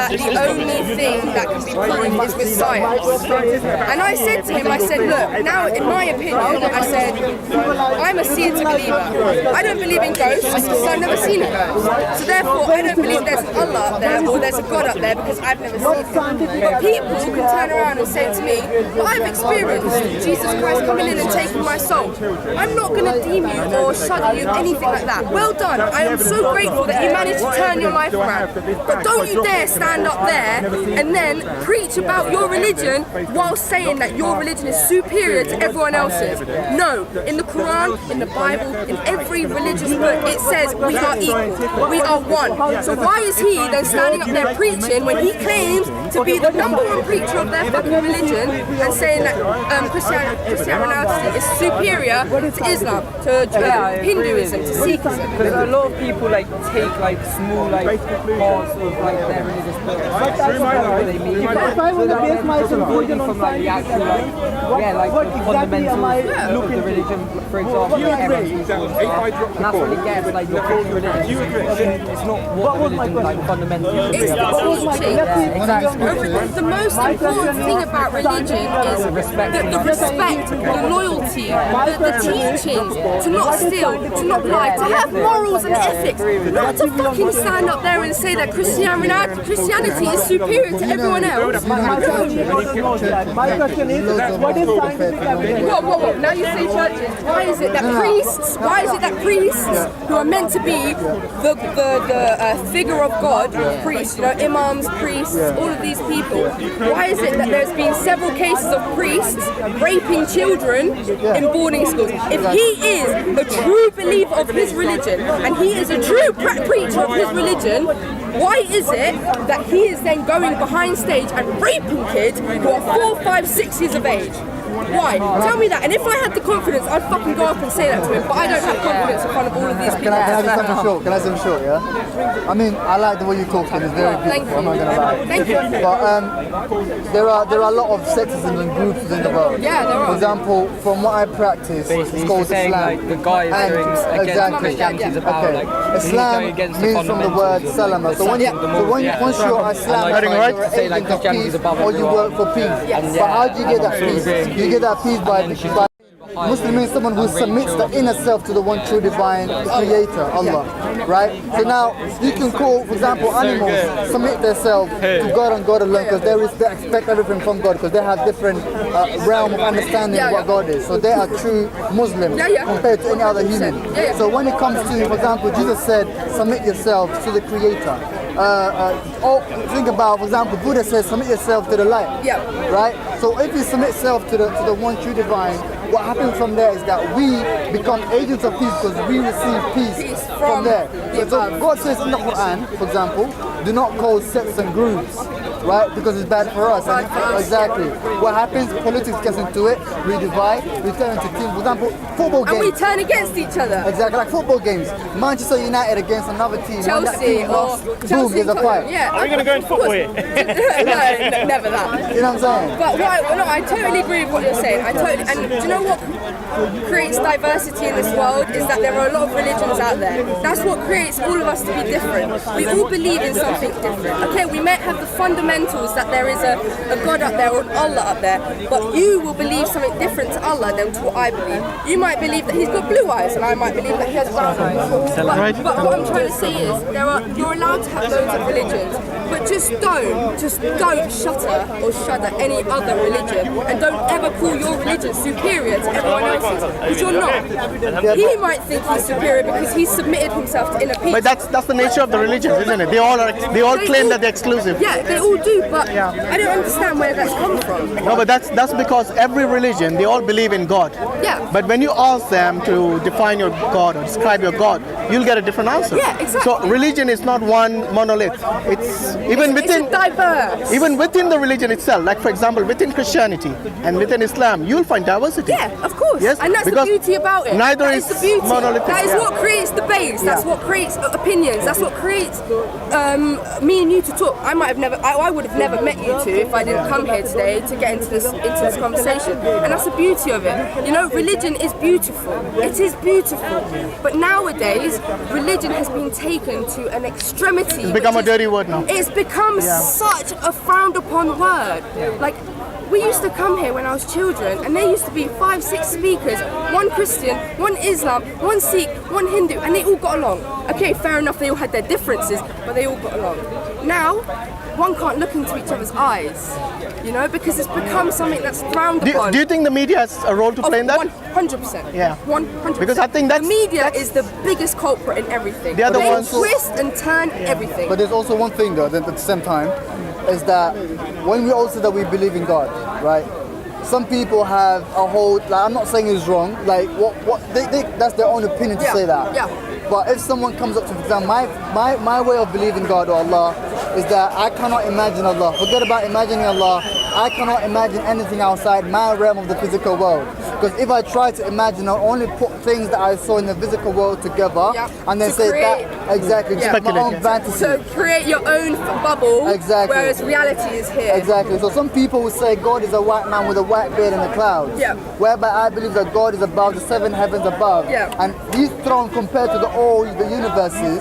that the only thing that can be proven is with science. And I said to him, I said, look, now in my opinion, I said, I'm a seer to believer. I don't believe in ghosts because I've never seen a ghost. So therefore, I don't believe there's an Allah up there or there's a God up there because I've never seen him. But people can turn around and say to me, well, I've experienced Jesus Christ coming in and taking my soul. I'm not going to deem you or shudder you, anything like that. Well done. I am so grateful that you managed to turn your life around. But don't you dare stand up there and then preach about your religion while saying that your religion is superior to everyone else's. No, in the Quran, in the Bible, in every religious book, it says we are equal, we are one. So why is he then standing up there preaching when he claims to be the #1 preacher of their fucking religion and saying that Christianity is superior to Islam, to Hinduism, to Sikhism? Because a lot of people like take like small like parts of like their religious beliefs. What they mean. If I want to base my conclusion on from like the actual like what exactly am I looking at religion, for example, and that's what it gets, like your religion. It's not what religion like fundamentally. It's the teaching. Exactly. The most important thing about religion is the respect, the loyalty, the teachings, to not steal, to not lie, to have morals and ethics, not to fucking stand up there and say that Christianity is superior to everyone else. My question is, what is scientific evidence? Whoa. Now you say churches. Why is it that priests who are meant to be the figure of God, priests, you know, imams, priests, all of these people, why is it that there's been several cases of priests raping children in boarding schools? If he is a true believer of his religion and he is a true preacher of his religion, why is it that he is then going behind stage and raping kids who are 4, 5, 6 years of age? Why? Tell me that. And if I had the confidence, I'd fucking go up and say that to him. But I don't have confidence in front of all of these people. Can I say something short? Can I say something short, yeah? I mean, I like the way you talk, and it's very beautiful. I'm not going to lie. Thank you. But there are a lot of sectism and groups in the world. Yeah, there are. For example, from what I practice, it's called Islam. Like the guy is doing against Christianity is about like Islam means from the word salama. So once you're Islam, you're agent of peace, or you work for peace. But how do you get that peace? You get that peace by Muslim means someone who submits the inner self to the one true divine creator, Allah, right? So now, you can call, for example, animals submit themselves to God and God alone because they expect everything from God because they have different realm of understanding what God is. So they are true Muslims compared to any other human. So when it comes to, for example, Jesus said, submit yourself to the creator. Think about, for example, Buddha says, submit yourself to the light, right? So if you submit yourself to the one true divine, what happens from there is that we become agents of peace because we receive peace from there. So God says in the Quran, for example, do not cause sects and groups, right? Because it's bad for us. Exactly. What happens? Politics gets into it. We divide. We turn into teams. For example, football games. And we turn against each other. Exactly, like football games. Manchester United against another team. Chelsea or boom, there's a fight. Yeah. Are we going to go in football here? No, never that. You know what I'm saying? But I totally agree with what you're saying. And do you know what creates diversity in this world is that there are a lot of religions out there. That's what creates all of us to be different. We all believe in something different. Okay, we may have the fundamentals that there is a God up there or an Allah up there, but you will believe something different to Allah than to what I believe. You might believe that he's got blue eyes and I might believe that he has brown eyes. But what I'm trying to say is you're allowed to have loads of religions, but just don't shudder any other religion, and don't ever call your religion superior to everyone else's, because you're not. He might think he's superior because he's submitted himself to inner peace. But that's the nature of the religions, isn't it? They all claim that they're exclusive. Yeah, they all do, but I don't understand where that's come from. No, but that's because every religion, they all believe in God. Yeah. But when you ask them to define your God or describe your God, you'll get a different answer. Yeah, exactly. So religion is not one monolith. It's diverse. Even within the religion itself, like for example, within Christianity and within Islam, you'll find diversity. Yeah, of course. Yes, and that's the beauty about it. Neither that is the beauty. monolithic. That is what creates debates. That's what creates opinions. That's what creates me and you to talk. I would have never met you two if I didn't come here today to get into this conversation. And that's the beauty of it. You know, religion is beautiful. It is beautiful. But nowadays, religion has been taken to an extremity. It's become a dirty word now. It's it's become such a frowned upon word. Like, we used to come here when I was children, and there used to be 5, 6 speakers, one Christian, one Islam, one Sikh, one Hindu, and they all got along. Okay, fair enough, they all had their differences, but they all got along. Now, one can't look into each other's eyes, you know, because it's become something that's frowned upon. Do you think the media has a role to play in that? 100%. Yeah. 100%. Because I think the media is the biggest culprit in everything. They are the they ones twist and turn everything. But there's also one thing though, that at the same time, is that when we all say that we believe in God, right? Some people have a whole, like, I'm not saying it's wrong, like that's their own opinion to say that. Yeah. But if someone comes up to, for example, my way of believing God or Allah is that I cannot imagine Allah. Forget about imagining Allah. I cannot imagine anything outside my realm of the physical world. Because if I try to imagine, I'll only put things that I saw in the physical world together and then say that, exactly, just my own fantasy. So create your own bubble, exactly. Whereas reality is here. Exactly. So some people will say God is a white man with a white beard in the clouds. Yeah. Whereby I believe that God is above the 7 heavens above. Yeah. And his throne compared to all the universes,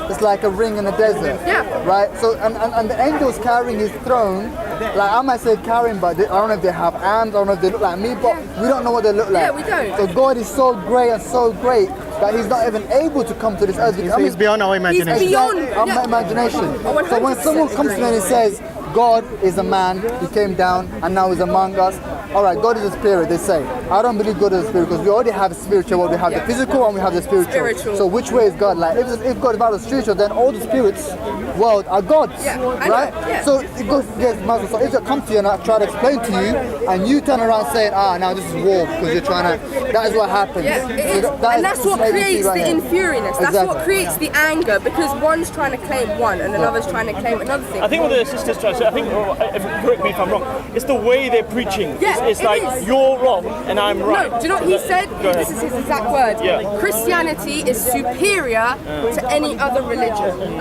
it's like a ring in a desert. Yeah. Right? So and the angels carrying his throne, like I might say carrying, but I don't know if they have arms, I don't know if they look like me, but we don't know what they look like. Yeah, we don't. So God is so great and so great that he's not even able to come to this earth. He's beyond our imagination. He's beyond our imagination. So when someone comes to me and says, God is a man, he came down and now he's among us. All right, God is a spirit, they say. I don't believe God is a spirit because we already have a spiritual world. We have the physical and we have the spiritual. So which way is God? Like if God is about the spiritual, then all the spirits world are gods, right? Yeah. So it goes against Muslim. So if I come to you and I try to explain to you and you turn around saying, now this is war because you're trying to, that is what happens. Yeah, it is. And that's what creates the infuriateness. That's what creates the anger because one's trying to claim one and another's trying to claim another thing. I think what the sisters try to say, I think, correct me if I'm wrong, it's the way they're preaching. Yeah, it's like you're wrong and I'm right. No, do you know what he said? This is his exact words. Yeah. Christianity is superior to any other religion.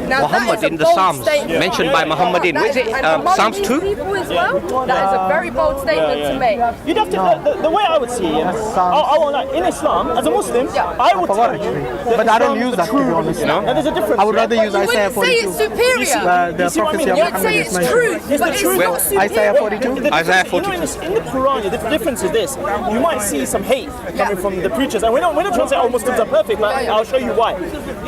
Now, Muhammad in the Psalms, mentioned by Muhammadin. Is it Psalms 2? People as well, that is a very bold statement to make. You'd have to, the way I would see it, in Islam, as a Muslim, I would tell you that but I don't use that to be honest. No? And there's a difference. I would rather use Isaiah 42. You wouldn't say it's superior. The prophecy of You'd Muhammad say is it's mentioned. truth, but it's not superior. Isaiah 42? Isaiah 42. In the Quran, the difference is this. You might see some hate coming from the preachers. And we're not trying to say, Muslims are perfect. Like, I'll show you why.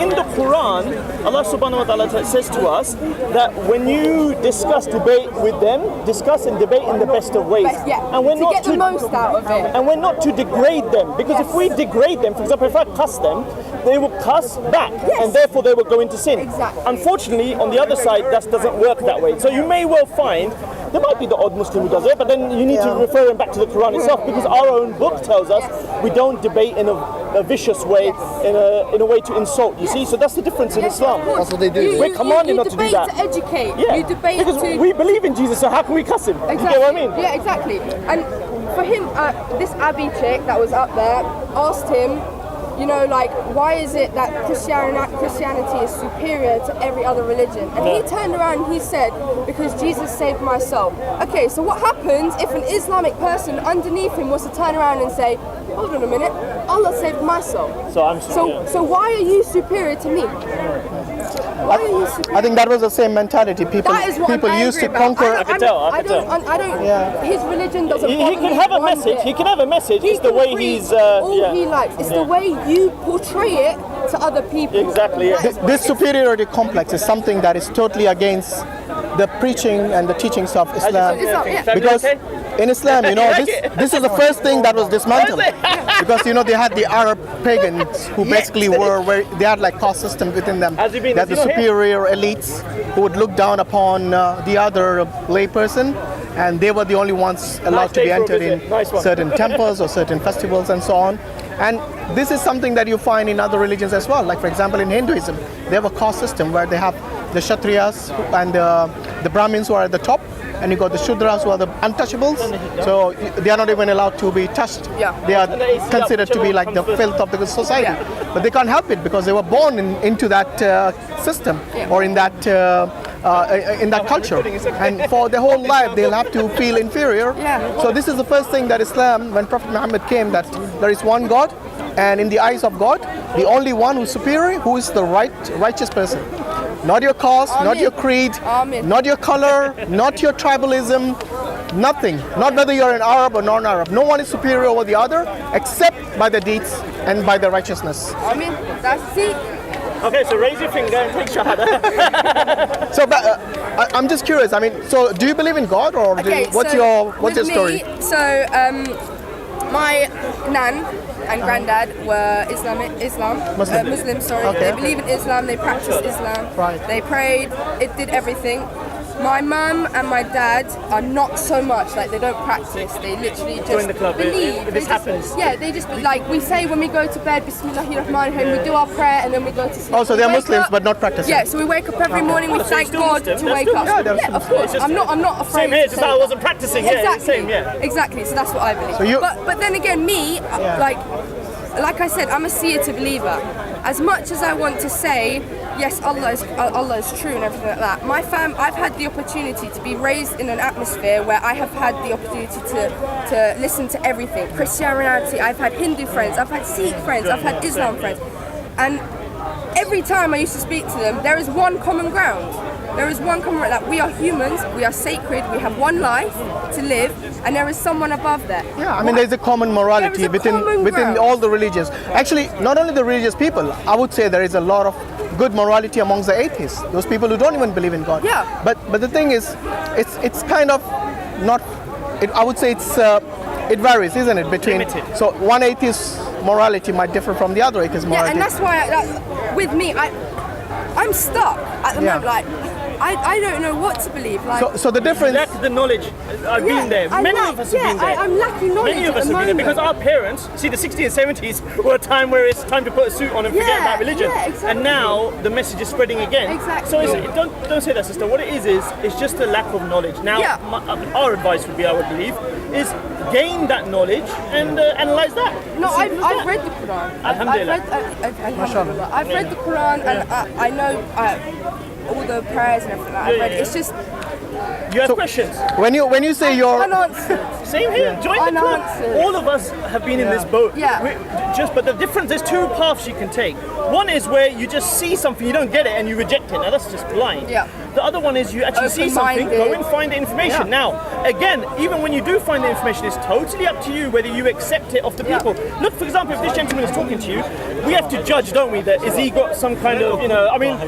In the Quran, Allah subhanahu wa ta'ala says to us that when you debate with them, discuss and debate in the best of ways. And we're not get the most out of it. And we're not to degrade them. Because if we degrade them, for example, if I cuss them, they will cuss back. And therefore they will go into sin. Exactly. Unfortunately, on the other side, that doesn't work that way. So you may well find there might be the odd Muslim who does it, but then you need to refer him back to the Quran itself because our own book tells us we don't debate in a vicious way, in a way to insult. You see, so that's the difference in Islam. That's what they do. We're commanded not to do that. You debate to educate. Yeah, You debate because to... we believe in Jesus, so how can we cuss him? Exactly. You get what I mean? Yeah, exactly. And for him, this Abby chick that was up there asked him, you know, like, why is it that Christianity is superior to every other religion? And he turned around and he said, because Jesus saved my soul. Okay, so what happens if an Islamic person underneath him was to turn around and say, hold on a minute, Allah saved my soul. So why are you superior to me? Why are you superior? I think that was the same mentality. People used to conquer. I can tell. His religion doesn't He can have a message. He can have a message. It's the way he's. All he likes. It's the way you portray it to other people. Exactly. Yeah. This superiority complex is something that is totally against the preaching and the teachings of Islam. Because in Islam, this is the first thing that was dismantled. Because they had the Arab pagans who basically they had like caste system within them. They had the superior elites who would look down upon the other lay person, and they were the only ones allowed to be entered in certain temples or certain festivals and so on. And this is something that you find in other religions as well. Like for example, in Hinduism, they have a caste system where they have the Kshatriyas and the Brahmins who are at the top, and you got the Shudras who are the untouchables. So they are not even allowed to be touched. They are considered to be like the filth of the society. But they can't help it because they were born into that system or in that culture, and for their whole life they'll have to feel inferior. So this is the first thing that Islam, when Prophet Muhammad came, that there is one God, and in the eyes of God, the only one who's superior, who is the righteous person. not your caste, not your creed, Amen. not your color, not your tribalism, nothing. Not whether you're an Arab or non-Arab. No one is superior over the other except by the deeds and by the righteousness. I mean, that's it. Okay, so raise your finger and take shahada. So, but, I'm just curious. I mean, so do you believe in God, or what's your story? So, my nan and granddad were Muslim. Sorry, Okay. they believe in Islam. They practice Islam. Right. They prayed. It did everything. My mum and my dad are not so much, like they don't practice. They literally just Join the club, believe. if this happens. Yeah, they just like we say when we go to bed, Bismillahirrahmanirrahim. We do our prayer and then we go to sleep. Oh, so they're We wake Muslims up- but not practicing. Yeah, so we wake up every morning. We So you're thank still God Muslim? to They're wake still up. Muslim? Yeah, Yeah, of course. I'm not afraid. Same here, to just say I that. wasn't practicing. Yeah, Exactly. same, yeah. Exactly. So that's what I believe. So you- but then again, me, like I said, I'm a seer believer. As much as I want to say, yes, Allah is true and everything like that, I've had the opportunity to be raised in an atmosphere where I have had the opportunity to listen to everything. Christianity, I've had Hindu friends, I've had Sikh friends, I've had Islam friends. And every time I used to speak to them, there is one common ground. There is one common ground, that we are humans, we are sacred, we have one life to live, and there is someone above there. Yeah, I mean, there's a common morality There is a common within ground. all the religions. Actually, not only the religious people, I would say there is a lot of good morality amongst the atheists, those people who don't even believe in God. Yeah. But the thing is, it's kind of not. I would say it varies, isn't it? Between Limited. so one atheist morality might differ from the other atheist Yeah, morality. and that's why, with me, I'm stuck at the Yeah. moment. Like, I don't know what to believe. Like, So the difference. Lack the knowledge. I've been there. Many of us have been there. I'm lacking knowledge. Many of us at the have been there moment. because our parents, see, the 60s and 70s were a time where it's time to put a suit on and forget Yeah, about religion. yeah, exactly. And now the message is spreading again. Exactly. So don't say that, sister. What it is it's just a lack of knowledge. Now, Yeah. our advice would be, I would believe, is gain that knowledge and analyze that. No, Simple as I've that. read the Quran. Alhamdulillah. Alhamdulillah. I've read the Quran, and I know all the prayers and everything. I've read. yeah. It's just You have questions. When you say you're unanswered. Same here. Join the club. Unanswered. All of us have been in this boat. Yeah. But the difference, there's two paths you can take. One is where you just see something, you don't get it, and you reject it. Now that's just blind. Yeah. The other one is you actually see something, Open-minded. go and find the information. Yeah. Now, again, even when you do find the information, it's totally up to you whether you accept it of the people. Look, for example, if this gentleman is talking to you, we have to judge, don't we? That is he got some kind of, I mean, do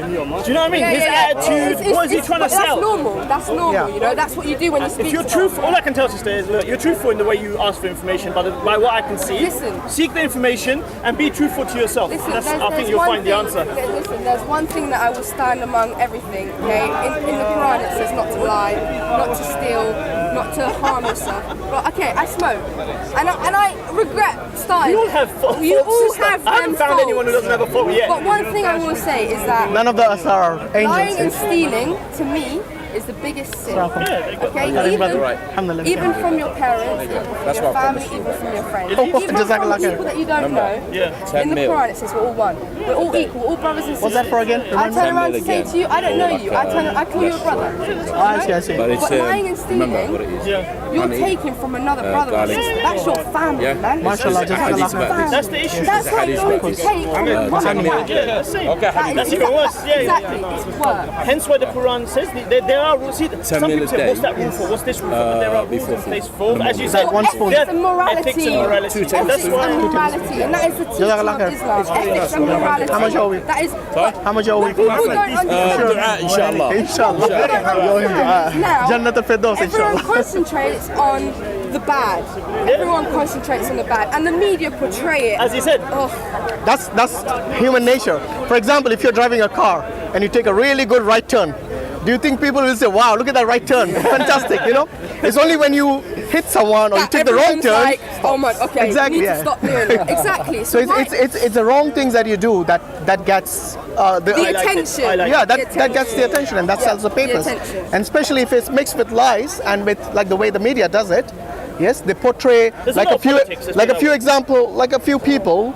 you know what I mean? His attitude, what is he trying to sell? That's normal. That's normal. Yeah. You know, that's what you do when you speak. If you're to truthful, all I can tell sister is, look, you're truthful in the way you ask for information, but by what I can see, Listen. seek the information and be truthful to yourself. Listen, I think you'll find the answer. Listen, there's one thing that I will stand among everything. Okay, in the Quran it says not to lie, not to steal, not to harm yourself. But okay, I smoke, and I regret starting. We all have faults. You all sister. have I haven't them found anyone who faults. doesn't have a fault yet. But one thing I will say is that none of us are lying and angels. stealing, to me, is the biggest sin. Okay, Alhamdulillah. even from your parents, even from your family, even from your friends, even Jazak Allah from Khair. people that you don't know. In the Quran it says we're all one. We're all equal. We're all brothers and sisters. What's that for again? I turn around to say to you, I don't know you. I call you a brother. I see. But lying and stealing, you're taking from another brother or sister. That's your family, man. MashaAllah, Jazak Allah That's your Khair. family. That's the issue. That's what you're going to take from your family. Yeah, that's it. That's even worse. Exactly. It's worse. Hence why the Quran says there are rules. See, some people say, what's that rule for? What's this rule for? But there are rules in place for, as you said, one spoon. Ethics and morality. ethics and morality. And that's Ethics and why. morality, and that is the teaching Jazak Allah of Khair. Islam. Ethics and morality. How much are we? That is. How much are we? People don't understand. Inshallah. Now, Jannat al-Firdaus, everyone inshallah. concentrates on the bad. Everyone concentrates on the bad, and the media portray it. As you said, Oh, That's human nature. For example, if you're driving a car and you take a really good right turn, do you think people will say, wow, look at that right turn, fantastic, It's only when you hit someone or you that take the wrong everyone's turn. like, oh my, okay, Exactly, you need yeah. to stop doing it. Exactly. So why- it's the wrong things that you do that gets the attention. I like yeah, The that gets the attention, and that sells the papers. attention. And especially if it's mixed with lies and with like the way the media does it. Yes, they portray There's like a lot a of few politics, let's like put a it few that way. example, like a few people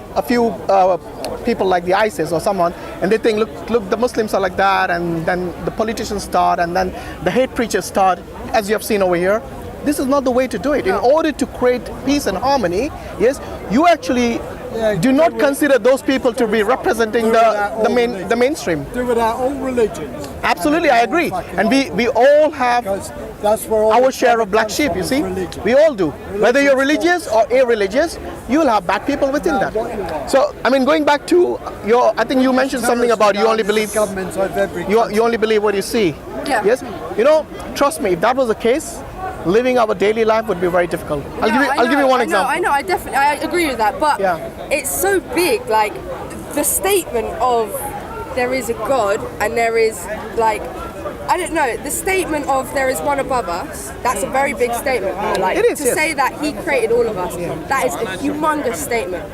like the ISIS or someone, and they think, look, the Muslims are like that, and then the politicians start, and then the hate preachers start, as you have seen over here. This is not the way to do it. In order to create peace and harmony, yes, you actually do not consider those people to be representing the mainstream. Do with our own religions. Absolutely, I agree. And we all have That's where all our the share of black sheep, you see. We all do. Whether you're religious or irreligious, you will have bad people within that. So, I mean, going back to I think you mentioned something about you only believe you only believe what you see. Yeah. Yes. You know, trust me, if that was the case, living our daily life would be very difficult. I'll give you one example. I know, I agree with that, but it's so big, like the statement of there is a God and there is like, I don't know, the statement of there is one above us, that's a very big statement. Like, it is, to say that he created all of us, that is a humongous statement.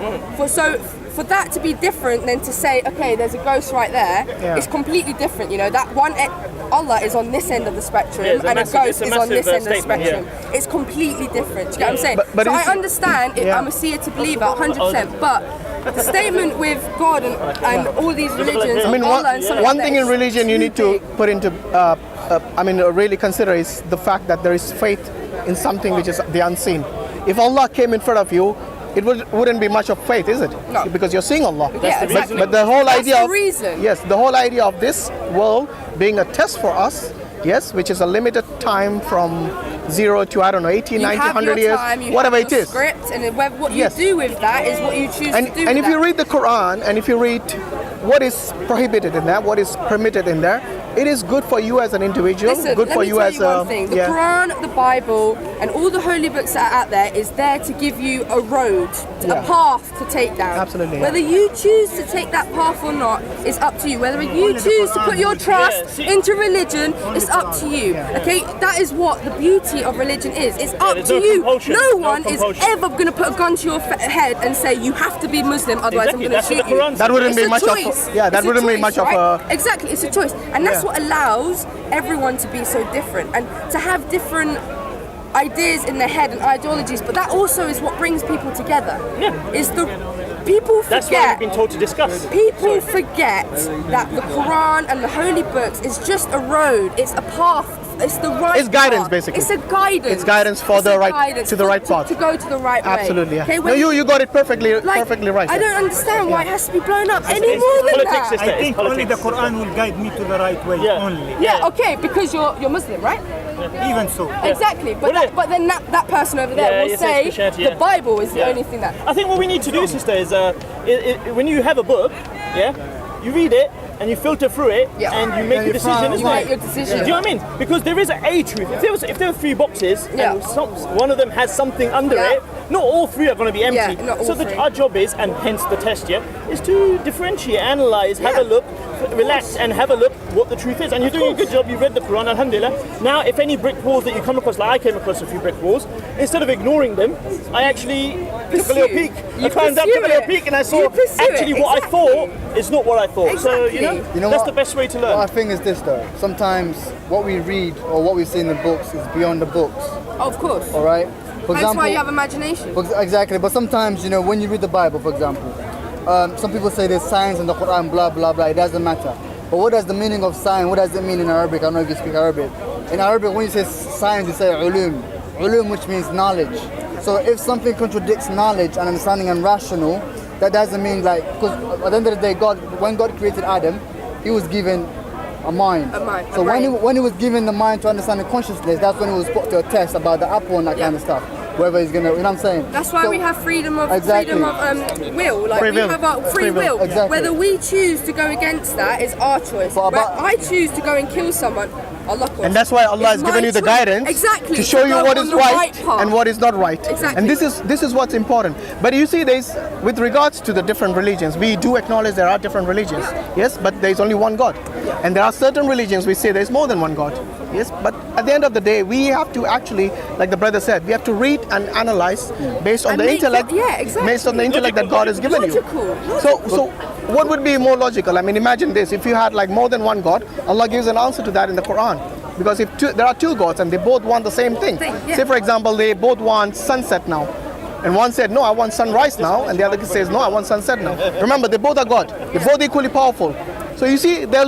For that to be different than to say, okay, there's a ghost right there, it's completely different, you know, that one, Allah is on this end of the spectrum and a ghost is on this end of the spectrum. It's completely different, do you get what I'm saying? But so I understand, I'm a seer to believer, 100%, but the statement with God and all these religions, I mean, Allah and one thing in religion you need to put into, really consider is the fact that there is faith in something which is the unseen. If Allah came in front of you, it wouldn't be much of faith, is it? No. Because you're seeing Allah. Yeah, exactly. But the whole idea the of reason. Yes, the whole idea of this world being a test for us, yes, which is a limited time from 0 to, I don't know, 80, 90, 100 years, whatever it is. Script, and what you do with that is what you choose to do. And if you read the Quran and if you read what is prohibited in there, what is permitted in there, it is good for you as an individual. Listen, good for you as a thing. The Quran, the Bible, and all the holy books that are out there is there to give you a road, a path to take down. Absolutely. Whether you choose to take that path or not is up to you. Whether you choose to put your trust into religion, it's up to you. Okay, that is what the beauty of religion is. It's up to you. No one is ever going to put a gun to your head and say you have to be Muslim, otherwise I'm going to shoot you. That wouldn't be much of that wouldn't be much of a exactly. It's a choice, and that's what allows everyone to be so different and to have different ideas in their head and ideologies. But that also is what brings people together. Is the people forget. That's what we've been told to discuss. People forget that the Quran and the holy books is just a road. It's a path. It's the right. It's guidance, path. basically. It's a guidance. It's guidance for the right guidance to the right path. To go to the right way. Absolutely. Yeah. Okay, no, you got it perfectly right. I don't understand why it has to be blown up any more than that. I think only the Quran will guide me to the right way. Only. Yeah. Okay, because you're Muslim, right? Even so. Exactly. But then that person over there will say the Bible is the only thing that. I think what we need to do, sister, is when you have a book, you read it and you filter through it and you make your decision. You make your decision. Do you know what I mean? Because there is a truth. If there were 3 boxes and one of them has something under it, not all 3 are going to be empty. So our job is, and hence the test, is to differentiate, analyze, have a look, relax and have a look what the truth is. And you're doing a good job. You read the Quran, alhamdulillah. Now, if any brick walls that you come across, like I came across a few brick walls, instead of ignoring them, I actually took a little peek. I climbed up, took a little peek, and I saw actually what I thought is not what I thought. So, you know that's the best way to learn. What I think is this though, sometimes what we read or what we see in the books is beyond the books. Of course. All right? For That's why you have imagination. Exactly, but sometimes, when you read the Bible, for example, some people say there's science in the Quran, blah, blah, blah, it doesn't matter. But what does the meaning of science, what does it mean in Arabic? I don't know if you speak Arabic. In Arabic, when you say science, you say ulum. Ulum, which means knowledge. So if something contradicts knowledge and understanding and rational, that doesn't mean because at the end of the day, when God created Adam, he was given a mind. So when he was given the mind to understand the consciousness, that's when he was put to a test about the apple and that kind of stuff. Whether he's gonna, you know what I'm saying? That's why we have freedom of will. Like we have our free will. Exactly. Whether we choose to go against that is our choice. But I choose to go and kill someone. Allah. And that's why Allah has given you the guidance to show you what is right and what is not right. Exactly. And this is what's important. But you see, with regards to the different religions, we do acknowledge there are different religions. Yes, but there is only one God. And there are certain religions we say there is more than one God. Yes, but at the end of the day, we have to actually, like the brother said, we have to read and analyze based on the intellect, based on the intellect that God has given you. So what would be more logical? I mean, imagine this: if you had more than one God, Allah gives an answer to that in the Quran. Because if there are 2 gods and they both want the same thing, say for example, they both want sunset now. And one said, no, I want sunrise now, and the other says, no, I want sunset now. Remember, they both are God. They're both equally powerful. So you see, there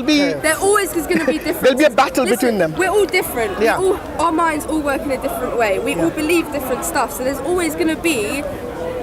always is going to be different. There'll be a battle between them. We're all different. Our minds all work in a different way. We all believe different stuff. So there's always going to be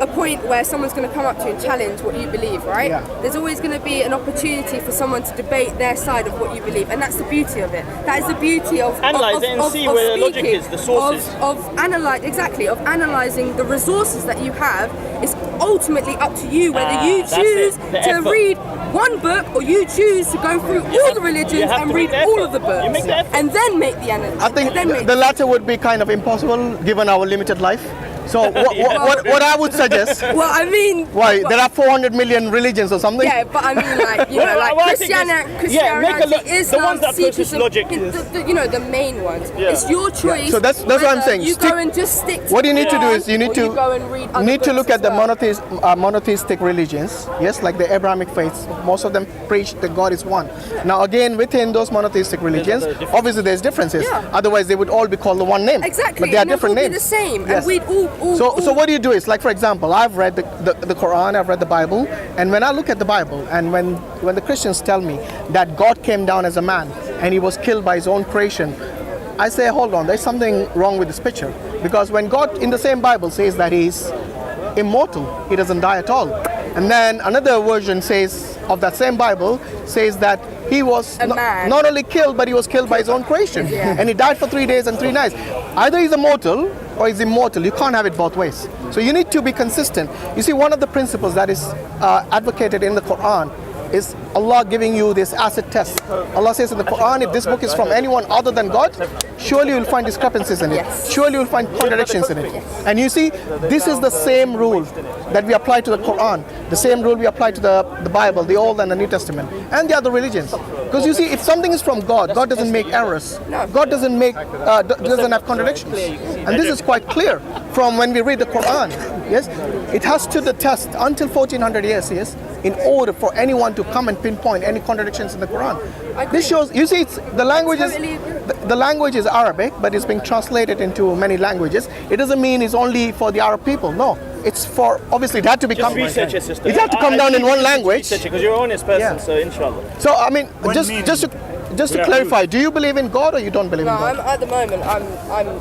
a point where someone's going to come up to you and challenge what you believe, right? Yeah. There's always going to be an opportunity for someone to debate their side of what you believe, and that's the beauty of it. That is the beauty of analyze it and see where the logic is, the sources. Of analyzing the resources that you have. Is ultimately up to you whether you choose to read one book or you choose to go through all the religions and read all of the books and then make the analysis. I think the latter would be kind of impossible given our limited life. So what I would suggest. Well, I mean, why there are 400 million religions or something? Yeah, but I mean, like Christianity Islam, Sikhism, the main ones. Yeah. It's your choice. So that's what I'm saying. You go and just stick to what you need to do is you need to go and read look at the monotheistic religions. Yes, like the Abrahamic faiths. Most of them preach that God is one. Now again, within those monotheistic religions, obviously there's differences. Yeah. Otherwise, they would all be called the one name. Exactly. But they are different names. Be the same. Yes. And we'd all. So what do you do is, like for example, I've read the Quran, I've read the Bible, and when I look at the Bible, and when the Christians tell me that God came down as a man and he was killed by his own creation, I say, hold on, there's something wrong with this picture. Because when God in the same Bible says that he's immortal, he doesn't die at all. And then another version says, of that same Bible, says that he was not only killed, but he was killed by his own creation. Yeah. And he died for 3 days and 3 nights. Either he's immortal or he's immortal. You can't have it both ways. So you need to be consistent. You see, one of the principles that is advocated in the Quran is Allah giving you this acid test. Allah says in the Quran, if this book is from anyone other than God, surely you'll find discrepancies in it. Yes. Surely you'll find contradictions in it. Yes. And you see, this is the same rule that we apply to the Quran, the same rule we apply to the Bible, the Old and the New Testament, and the other religions. Because you see, if something is from God, God doesn't make errors. God doesn't have contradictions. And this is quite clear from when we read the Quran. Yes, it has stood the test until 1400 years. Yes, in order for anyone to come and pinpoint any contradictions in the Quran. This shows, you see, the language is Arabic, but it's being translated into many languages. It doesn't mean it's only for the Arab people. No, it's for, obviously it had to become. Just research it, sister. It had to come down in one language. Because you're an honest person, so inshallah. So I mean, just to clarify, do you believe in God or you don't believe in God? No, at the moment I'm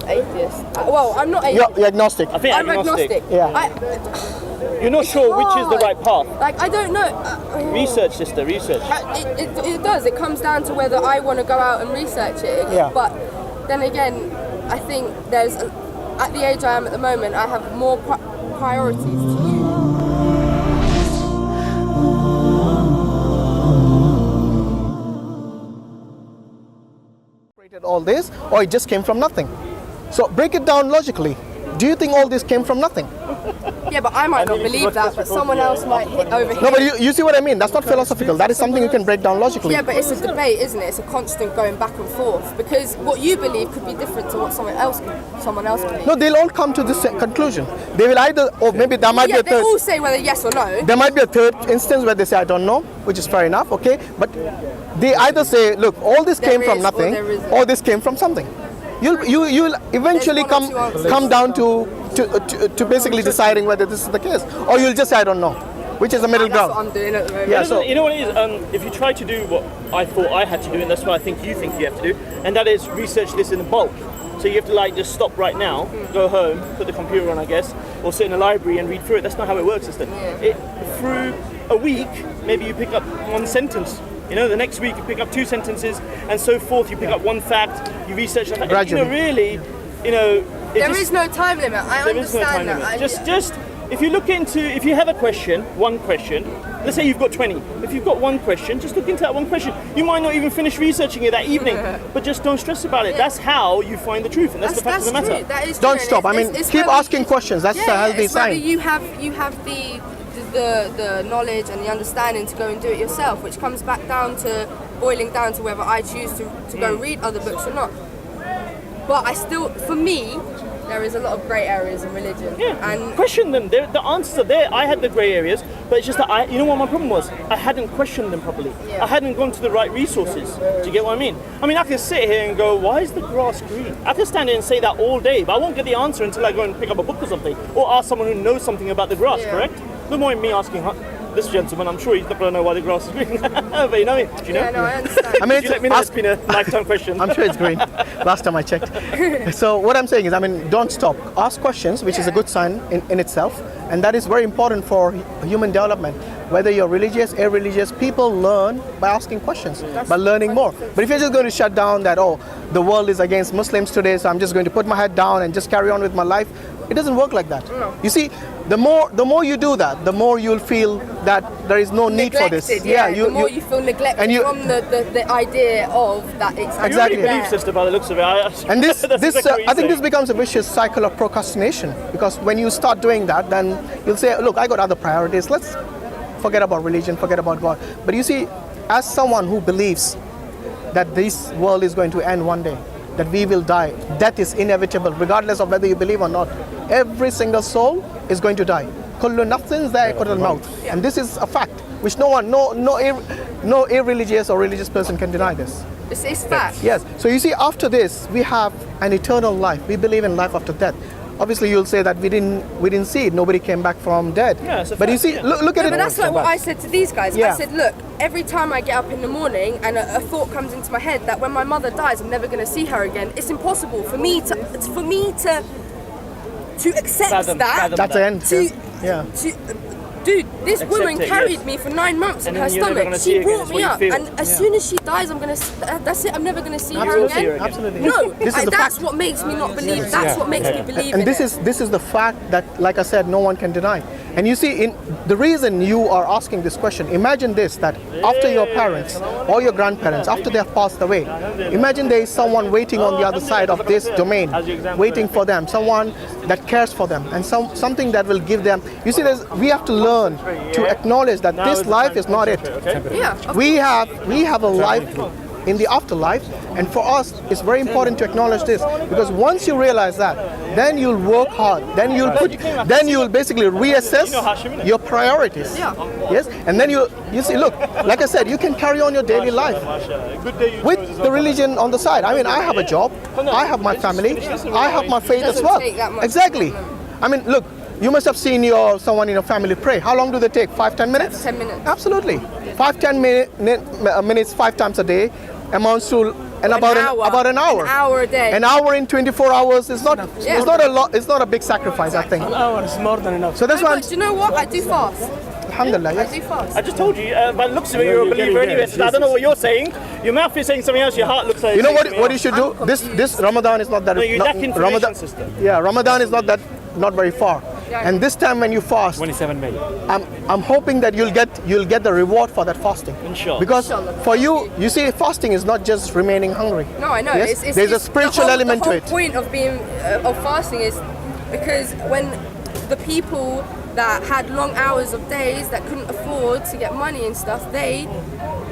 atheist. Well, I'm not atheist. You're agnostic. I think I'm agnostic. Yeah. You're not sure which is the right path. Like, I don't know. Research, sister, research. It does. It comes down to whether I want to go out and research it. Yeah. But then again, I think at the age I am at the moment, I have more priorities to you. All this, or it just came from nothing. So break it down logically. Do you think all this came from nothing? Yeah, but I might not believe that, but someone else might hit over here. No, but you see what I mean? That's not philosophical. That is something you can break down logically. Yeah, but it's a debate, isn't it? It's a constant going back and forth, because what you believe could be different to what someone else believes. No, they'll all come to the same conclusion. They will either, or maybe there might be a third. They all say whether yes or no. There might be a third instance where they say, I don't know, which is fair enough, okay? But they either say, look, all this came from nothing, or this came from something. You'll eventually come down to basically deciding whether this is the case, or you'll just say I don't know, which is a middle ground. That's what I'm doing at the moment. Yeah, so you know what it is. If you try to do what I thought I had to do, and that's what I think you have to do, and that is research this in bulk. So you have to just stop right now, go home, put the computer on, I guess, or sit in a library and read through it. That's not how it works, sister. Through a week, maybe you pick up one sentence. The next week you pick up 2 sentences, and so forth. You pick up one fact, you research that. Gradually. There is no time limit. I understand that. Just if you have a question, one question. Let's say you've got 20. If you've got one question, just look into that one question. You might not even finish researching it that evening, but just don't stress about it. Yeah. That's how you find the truth, and that's the fact of the matter. That is don't stop. Keep asking questions. That's a healthy sign. You have the knowledge and the understanding to go and do it yourself, which comes back down to boiling down to whether I choose to go read other books or not. But for me, there is a lot of grey areas in religion. Yeah, and question them. The answers are there. I had the grey areas, but it's just that you know what my problem was? I hadn't questioned them properly. Yeah. I hadn't gone to the right resources. Do you get what I mean? I can sit here and go, why is the grass green? I can stand here and say that all day, but I won't get the answer until I go and pick up a book or something, or ask someone who knows something about the grass, correct? No more me asking this gentleman, I'm sure he's not going to know why the grass is green. But you know me? Do you know? Yeah, no, I understand. Could you let me know? It's been a lifetime question. I'm sure it's green. Last time I checked. So what I'm saying is, don't stop. Ask questions, which is a good sign in itself. And that is very important for human development. Whether you're religious, irreligious, people learn by asking questions, by learning more. But if you're just going to shut down that, oh, the world is against Muslims today, so I'm just going to put my head down and just carry on with my life, it doesn't work like that. No. You see, the more you do that, the more you'll feel that there is no need for this. Yeah, the more you feel neglected and from the idea of that it's exactly. You really believe, sister, by the looks of it. And this I think this becomes a vicious cycle of procrastination, because when you start doing that, then you'll say, look, I got other priorities. Let's forget about religion, forget about God. But you see, as someone who believes that this world is going to end one day, that we will die, death is inevitable, regardless of whether you believe or not. Every single soul is going to die. Kullu nafsin dha'iqatul maut. And this is a fact, which no irreligious or religious person can deny this. It's fact. Yes. So you see, after this, we have an eternal life. We believe in life after death. Obviously, you'll say that we didn't see it. Nobody came back from dead. Yeah, but you see, look at it. But that's like what I said to these guys. Yeah. I said, look, every time I get up in the morning and a thought comes into my head that when my mother dies, I'm never going to see her again. It's impossible for me to accept that. That's the end. Dude, this woman carried me for 9 months in her stomach. She brought me up, and as soon as she dies, that's it. I'm never gonna see her again. Absolutely. No, that's what makes me not believe. That's what makes me believe. And this is the fact that, like I said, no one can deny. And you see, in the reason you are asking this question, imagine this: that after your parents or your grandparents, after they have passed away, imagine there is someone waiting on the other side of this domain, waiting for them, someone that cares for them, and something that will give them. You see, we have to learn to acknowledge that this life is not it. Yeah. We have a life in the afterlife, and for us it's very important to acknowledge this, because once you realize that, then you'll work hard, then you'll basically reassess your priorities. Yes, and then you see, look, like I said, you can carry on your daily life with the religion on the side. I mean, I have a job, I have my family, I have my faith as well. Exactly. I mean, look, you must have seen someone in your family pray. How long do they take? 5-10 minutes? 10 minutes. Absolutely. 5-10 minutes 5 times a day amounts to about an hour. An hour a day. An hour in 24 hours is not it's not a lot. It's not a big sacrifice, I think. An hour is more than enough. So that's why. Do you know what? I do fast. Alhamdulillah. I do fast. I just told you, by the looks of it, you're a believer anyway. So I don't know what you're saying. Your mouth is saying something else. Your heart looks like. You know what you should do? This Ramadan is not that. No, you lack information, sister. Yeah, Ramadan is not very far. And this time when you fast, 27 May. I'm hoping that you'll get the reward for that fasting. Inshallah. Because for you see, fasting is not just remaining hungry. No, I know. Yes? There's a spiritual element to it. The whole point of being of fasting is because when the people that had long hours of days that couldn't afford to get money and stuff, they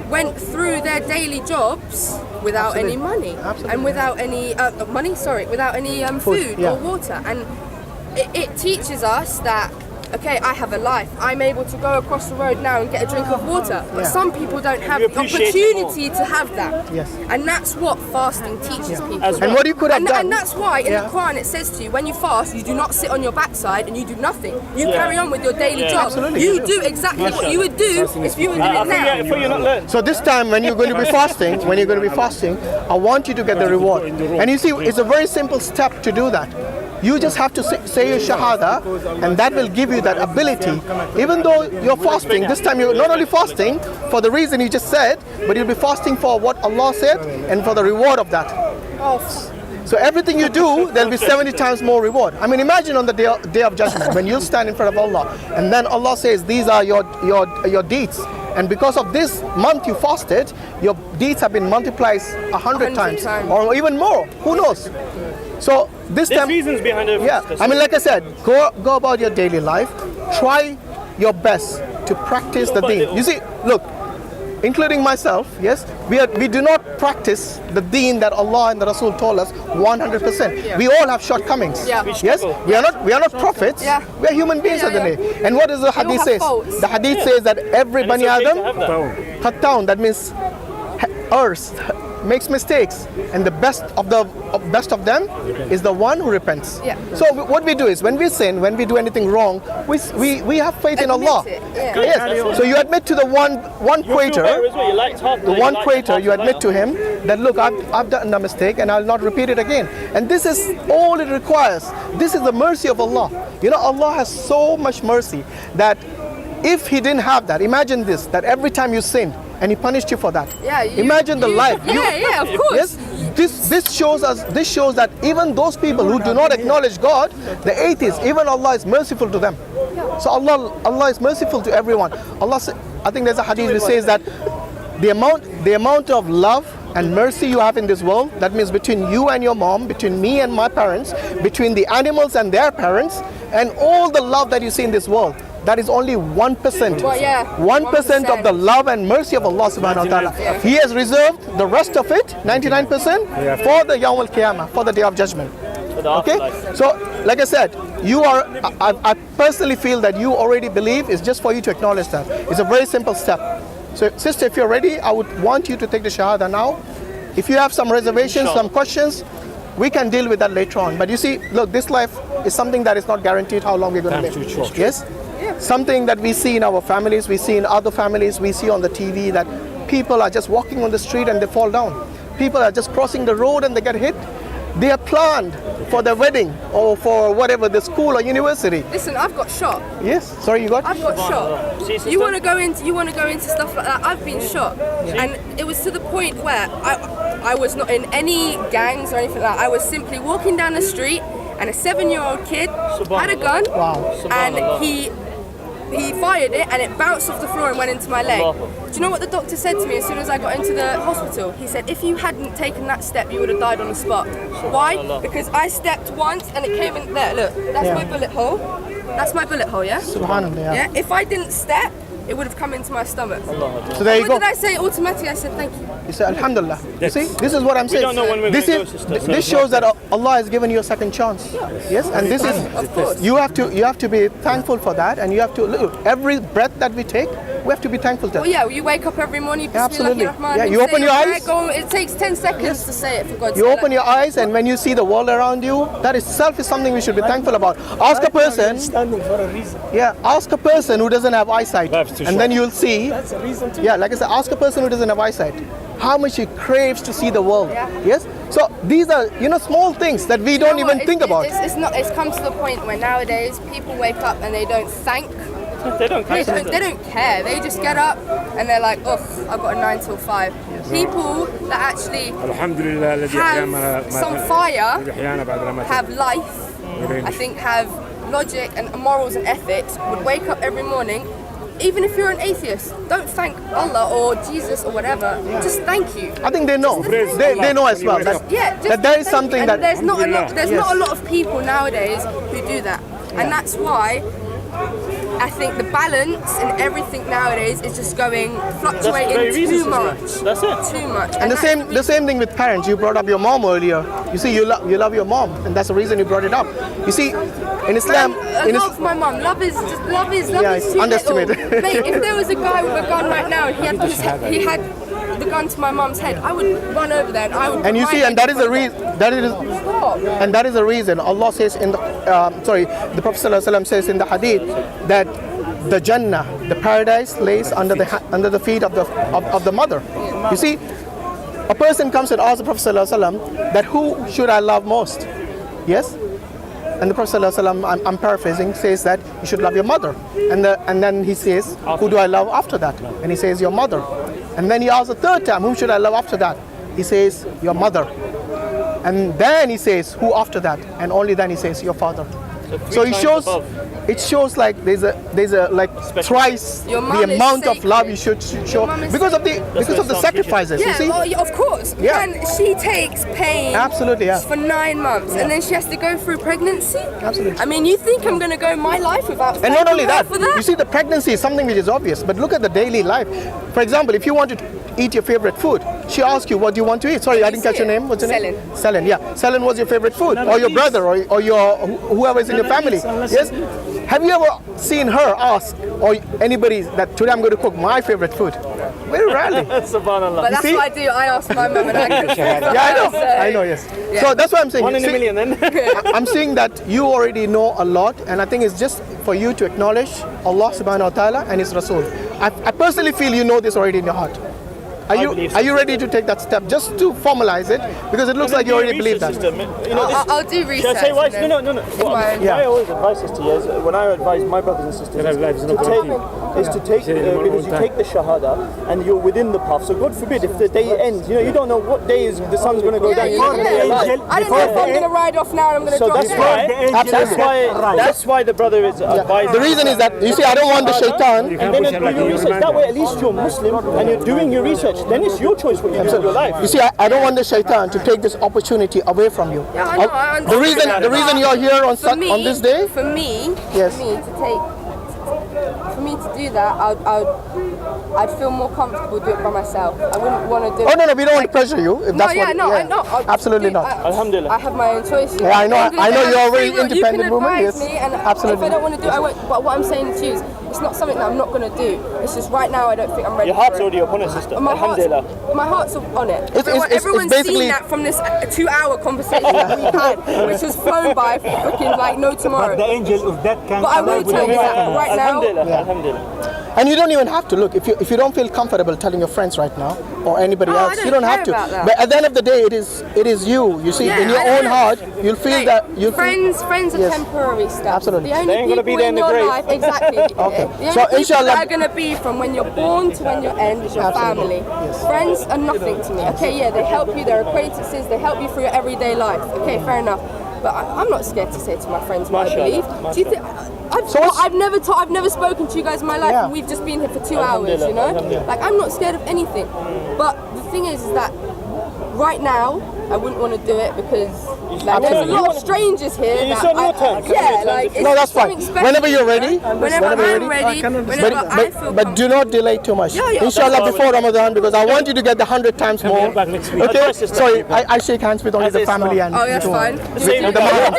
went through their daily jobs without any money and without any without any food or water, and it teaches us that, okay, I have a life. I'm able to go across the road now and get a drink of water. But some people don't have the opportunity to have that. Yes. And that's what fasting teaches people. And what you could have done. And that's why in the Quran it says to you, when you fast, you do not sit on your backside and you do nothing. You carry on with your daily job. Absolutely. You do exactly what you would do if you were doing it now. not So this time when you're going to be fasting, I want you to get the reward. And you see, it's a very simple step to do that. You just have to say your shahada, and that will give you that ability. Even though you're fasting, this time you're not only fasting for the reason you just said, but you'll be fasting for what Allah said and for the reward of that. So everything you do, there'll be 70 times more reward. I mean, imagine on the day of judgment, when you'll stand in front of Allah, and then Allah says, these are your deeds. And because of this month you fasted, your deeds have been multiplied 100 times or even more. Who knows? So this There's time, reasons behind it. yeah. I mean, like I said, go about your daily life. Try your best to practice the deen. You see, look, including myself, yes, we do not practice the deen that Allah and the Rasul told us 100%. We all have shortcomings. Yeah. Yes, we are not prophets. Yeah. We are human beings at the day. And what does the hadith says? The hadith says that every Bani Adam, khattaun, that means earth, makes mistakes, and the best of them is the one who repents. Yeah. So what we do is, when we sin, when we do anything wrong, we have faith in Allah. Yes. So you admit to the one creator, the one creator, you admit to him that, look, I've done a mistake and I'll not repeat it again. And this is all it requires. This is the mercy of Allah. You know, Allah has so much mercy that if He didn't have that, imagine this, that every time you sin and He punished you for that. Yeah. Imagine the life. Yeah, of course. Yes. This shows that even those people who do not acknowledge God, the atheists, even Allah is merciful to them. So Allah is merciful to everyone. I think there's a hadith which says that the amount of love and mercy you have in this world, that means between you and your mom, between me and my parents, between the animals and their parents, and all the love that you see in this world, that is only 1%. Well, yeah, 1% of the love and mercy of Allah subhanahu wa ta'ala. He has reserved the rest of it, 99%, for the Yawm al-Qiyamah, for the Day of Judgment. Okay? So, like I said, I personally feel that you already believe. It's just for you to acknowledge that. It's a very simple step. So, sister, if you're ready, I would want you to take the Shahada now. If you have some reservations, some questions, we can deal with that later on. But you see, look, this life is something that is not guaranteed how long we're going to live. Yes? Something that we see in our families, we see in other families, we see on the TV, that people are just walking on the street and they fall down. People are just crossing the road and they get hit. They are planned for their wedding or for whatever, the school or university. Listen, I've got shot. Yes. Sorry, you got? I've got shot. You want to go into stuff like that? I've been shot, and it was to the point where I was not in any gangs or anything like that. I was simply walking down the street, and a 7-year-old kid had a gun, and he fired it, and it bounced off the floor and went into my leg. Do you know what the doctor said to me as soon as I got into the hospital? He said, if you hadn't taken that step, you would have died on the spot. Why? Because I stepped once and it came in there. Look, that's my bullet hole. That's my bullet hole, yeah? Subhanallah, yeah? If I didn't step, it would have come into my stomach. So there you go. What did I say automatically? I said, thank you. You say, Alhamdulillah. You see, this is what I'm saying. We don't know when we're going to go, sister. This shows that Allah has given you a second chance. Yes, and this is, of course. You have to be thankful for that, and you have to look, every breath that we take, we have to be thankful to. Well, yeah, you wake up every morning. Absolutely. Yeah, you open your eyes. It takes 10 seconds to say it, for God's sake. You open your eyes, and when you see the world around you, that itself is something we should be thankful about. Ask a person. Standing for a reason. Yeah, ask a person who doesn't have eyesight, and then you'll see. That's a reason to. Yeah, like I said, ask a person who doesn't have eyesight how much he craves to see the world. Yes. So these are small things that we don't even think about. It's come to the point where nowadays people wake up and they don't thank. They don't care. They just get up and they're like, oh, I've got a 9 till 5. People that actually have some fire, have life, I think have logic and morals and ethics, would wake up every morning. Even if you're an atheist, don't thank Allah or Jesus or whatever. Just thank you. I think they know. They know as well. That there is something that there's not a lot of people nowadays who do that, and that's why I think the balance and everything nowadays is just fluctuating too much. That's it. Too much. And the same thing with parents. You brought up your mom earlier. You see, you love your mom, and that's the reason you brought it up. You see, in Islam, I love my mom. Love is too underestimated. little. Mate, if there was a guy with a gun right now, and he had the gun to my mom's head, I would run over there and I would. And you see, and that is the reason. And that is the reason Allah says in the the Prophet ﷺ says in the Hadith that the Jannah, the paradise, lays under the feet of the mother. You see, a person comes and asks the Prophet ﷺ that who should I love most? Yes. And the Prophet ﷺ, I'm paraphrasing, says that you should love your mother. And then he says, who do I love after that? And he says, your mother. And then he asks the third time, whom should I love after that? He says, your mother. And then he says, who after that? And only then he says, your father. So it shows like there's a like thrice the amount of love you should show because of the sacrifices. Yeah, you see? well, of course. Yeah. And she takes pain. Absolutely, yeah. For 9 months, and then she has to go through pregnancy. Absolutely. I mean, you think I'm going to go my life without? And not only that, for that, you see, the pregnancy is something which is obvious. But look at the daily life. For example, if you want to eat your favorite food, she asks you, what do you want to eat? Sorry, I didn't catch your name. What's your name? Selin. Yeah. Selin, what's your favorite food? Or your brother, or your whoever is in your family. Yes. Have you ever seen her ask or anybody that today I'm going to cook my favorite food? very rarely. Subhanallah. But that's see? what I do. I ask my mum and I can Yeah, I know, yes. Yeah. So that's what I'm saying. 1 in a See, million then. I'm saying that you already know a lot, and I think it's just for you to acknowledge Allah subhanahu wa ta'ala and His Rasul. I personally feel you know this already in your heart. Are you ready to take that step just to formalize it? Because it looks like you already believe that. I'll do research. Should I say why? and No. then- What I always advise this to you is when I advise my brothers and sisters is to take because you take the shahada and you're within the path. So God forbid if the day ends, you don't know what day is the sun's going to go down. You don't know your life. I don't know if I'm going to ride off now and I'm going to So drop that's dead. that's why the brother is advised. The reason is that, you see, I don't want the shaitan. And then do your research. That way, at least you're Muslim and you're doing your research. Then it's your choice what you do with your life. You see, I don't want the shaitan to take this opportunity away from you. Yeah, I know, I The reason you're here on this day. For me, Yes. for me to do that, I'd feel more comfortable doing it by myself. I wouldn't want to do it. Oh no, we don't want to pressure you. If that's I know. Absolutely not. Alhamdulillah. I have my own choices. Yeah, I know you're a very You can independent woman. advise Yes, me, and absolutely. if I don't want to do it, I won't. But what I'm saying to you is, it's not something that I'm not going to do. It's just right now I don't think I'm ready. Your heart's for it. already upon it, sister. My Alhamdulillah. heart's on it. Everyone's basically- seen that from this 2-hour conversation that we had, which has flown by freaking like no tomorrow. The angel of that can But I will tell you that right now. Alhamdulillah. Alhamdulillah. And you don't even have to look. If you don't feel comfortable telling your friends right now or anybody Oh, I else, don't you don't care have to. about that. But at the end of the day, it is you. You see, Yeah, in your I don't own know. heart, you'll feel that you Friends are Yes. temporary stuff. Absolutely. The only They ain't gonna be people there in in the your grave. life, exactly. Okay. The only So, people inshallah- that are going to be from when you're born to when you end is your Absolutely. family. Friends are nothing to me. Okay, yeah, they help you. They're acquaintances. They help you through your everyday life. Okay, fair enough. But I'm not scared to say to my friends what I believe. Do you think? I've never spoken to you guys in my life, Yeah. and we've just been here for 2 hours. You know, like I'm not scared of anything. But the thing is that right now I wouldn't want to do it because like, there's a lot of strangers here. It's that on your terms. Yeah, like it's No, that's fine. something special. Whenever you're ready. Whenever I'm ready. Whenever I feel But do not delay too much. Yeah. Inshallah, before Ramadan, because I want you to get the 100 times more. Okay? Sorry, I shake hands with only the family and Oh, that's fine. with the mom.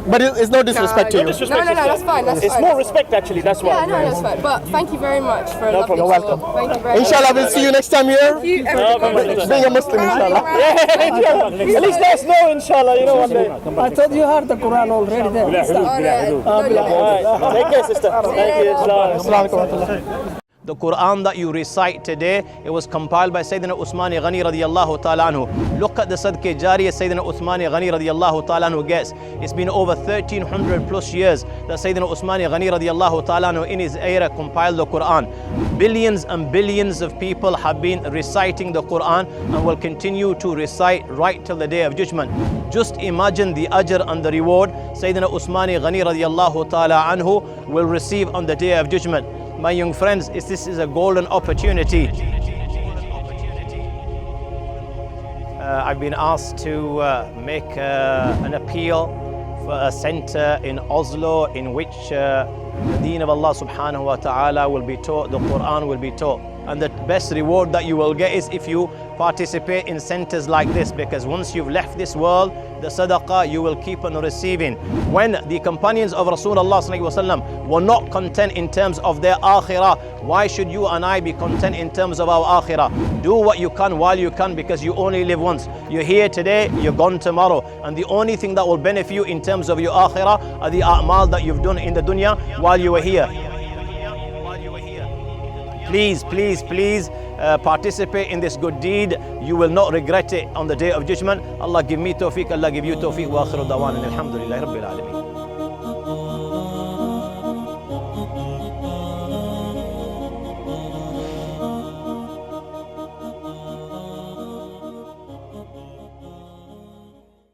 But it's no disrespect to you. No, that's fine. That's It's fine. more respect, actually. That's Yeah, why. no, that's fine. But thank you very much for a lovely You're welcome. talk. Thank you very much. Inshallah, we'll see you next time here. You, everybody. Being a Muslim, inshallah. At least let us know, inshallah, one day. I thought you heard the Quran already there. Take care, sister. Thank you. Assalamu alaikum wa rahmatullah. The Quran that you recite today, it was compiled by Sayyidina Uthman Ghani radiyallahu ta'ala anhu. Look at the Sadqah Jariyah Sayyidina Uthman Ghani radiyallahu ta'ala anhu gets. It's been over 1300 plus years that Sayyidina Uthman Ghani radiyallahu ta'ala anhu in his era compiled the Quran. Billions and billions of people have been reciting the Quran and will continue to recite right till the day of judgment. Just imagine the ajr and the reward Sayyidina Uthman Ghani radiyallahu ta'ala anhu will receive on the day of judgment. My young friends, this is a golden opportunity. I've been asked to make an appeal for a center in Oslo in which the deen of Allah subhanahu wa ta'ala will be taught, the Quran will be taught. And the best reward that you will get is if you participate in centers like this, because once you've left this world, the sadaqah you will keep on receiving. When the companions of Rasulullah sallallahu alaihi wasallam were not content in terms of their akhirah, why should you and I be content in terms of our akhirah? Do what you can while you can, because you only live once. You're here today, you're gone tomorrow. And the only thing that will benefit you in terms of your akhirah are the a'mal that you've done in the dunya while you were here. Please, please, please participate in this good deed. You will not regret it on the day of judgment. Allah give me tawfiq, Allah give you tawfiq. Wa akhiru dawana alhamdulillahi rabbil alameen.